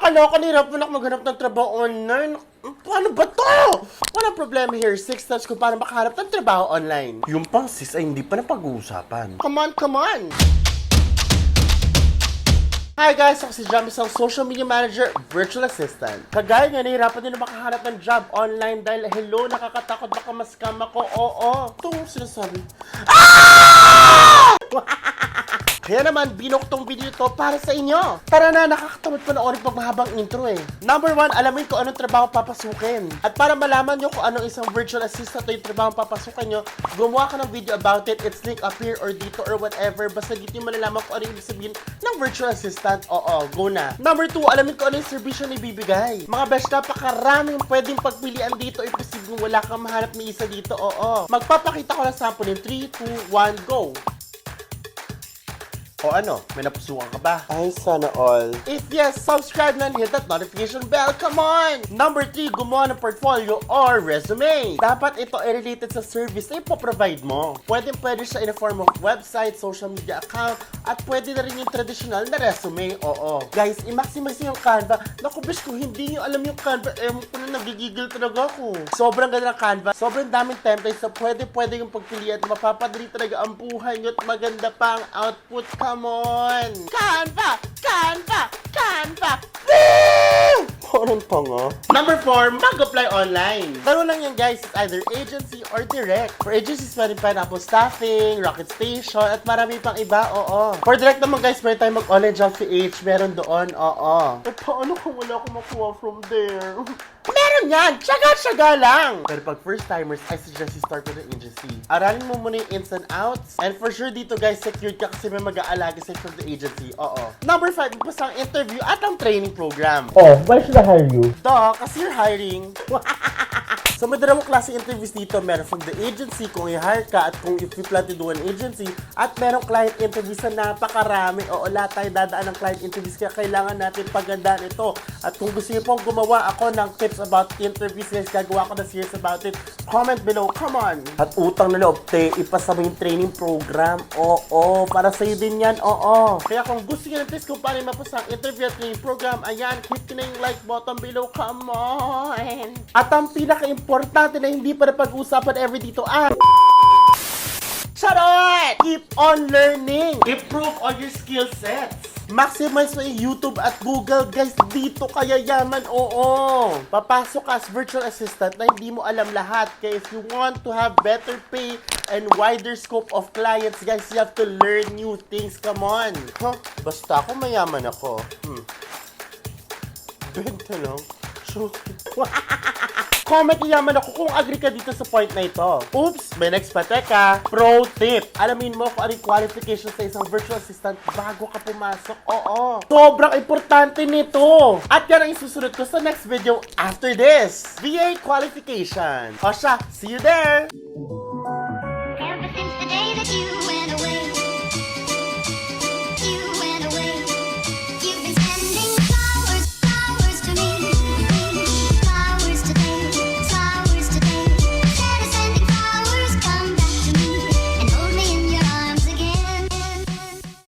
Nakakaloka, nahirapan ako maghanap ng trabaho online. Paano ba to? Walang problema here. 6 steps kung paano makahanap ng trabaho online. Yung pang sis ay hindi pa na pag-uusapan. Come on, come on! Hi guys! Ako si Jam, isang social media manager, virtual assistant. Kagaya nga, nahirapan din na makahanap ng job online dahil hello, nakakatakot baka ma-scam ako. Oo. Itong sinasabi. Ah! Kaya naman, binok tong video to para sa inyo. Tara na, nakakatamad pa na orin pag mahabang intro eh. Number 1, alamin ko anong trabaho papasukin. At para malaman nyo kung anong isang virtual assistant o yung trabaho papasukin nyo, gumawa ka ng video about it. It's link up here or dito or whatever. Basta dito yung malalaman kung ano yung ibig sabihin ng virtual assistant. Oo, go na. Number 2, alamin ko ano yung servisyo na ibibigay. Mga besh, napakaraming pwedeng pagpilian dito. Imposibleng wala kang mahanap ni isa dito. Oo. Magpapakita ko ng sample in 3, 2, 1, go! O ano, may napusukan ka ba? Ay, sana all. If yes, subscribe na and hit that notification bell. Come on! Number 3, gumawa ng portfolio or resume. Dapat ito ay related sa service na ipoprovide mo. Pwede siya in a form of website, social media account, at pwede na rin yung traditional na resume. Oo. Guys, i-maximize yung Canva. Naku, bish, kung hindi nyo alam yung Canva, ko na nagigigil talaga ako. Sobrang ganda ng Canva. Sobrang daming templates na pwede yung pagpilian. Mapapadali talaga ang buhay nyo at maganda pa ang output. Come on! Canva! Canva! Canva! Woo! Parang tanga. Number 4, mag-apply online. Laro lang yan guys, it's either agency or direct. For agencies, meron Pineapple Staffing, Rocket Station, at marami pang iba, oo. For direct naman guys, meron tayo mag-online job PH, meron doon, oo. E paano kung wala akong makuha from there? Meron yan! Tsaga-tsaga lang! Pero pag first-timers, I suggest you start with an agency. Aralin mo muna yung ins and outs. And for sure dito guys, secured ka kasi may mag-aalaga sa'yo from the agency. Oo. Number 5, magpasa ang interview at ang training program. Oh, why should I hire you? Duh, kasi you're hiring. So may dalawang klase interviews dito. Meron from the agency kung i-hire ka at kung if you plan to do an agency. At merong client interviews na napakarami. Oo, lahat tayo dadaan ng client interviews kaya kailangan natin pagandaan ito. At kung gusto niyo pong gumawa ako ng tips about interviews guys, gagawa ko na series about it. Comment below, come on! At utang na loob, ipasa mo yung training program. Oo, para sa'yo din yan. Oo. Kaya kung gusto niyo ng tips kung paano mapasa ang interview at training program, ayan, hit ko na yung like button below. Come on! At ang pinaka-importante na hindi pa na pag-usapan ever dito Charot! Keep on learning! Improve on your skill sets! Maximize mo yung YouTube at Google, guys. Dito kaya yaman, oo. Papasok ka as virtual assistant na hindi mo alam lahat. Kaya if you want to have better pay and wider scope of clients, guys, you have to learn new things. Come on. Huh? Basta ako mayaman ako. Benta lang. So, comment yaman ako kung agree ka dito sa point na ito. Oops! May next pa. Teka, pro tip. Alamin mo kung anong qualifications sa isang virtual assistant bago ka pumasok. Oo. Sobrang importante nito. At yan ang isusunod ko sa next video after this. VA Qualification. O siya, see you there!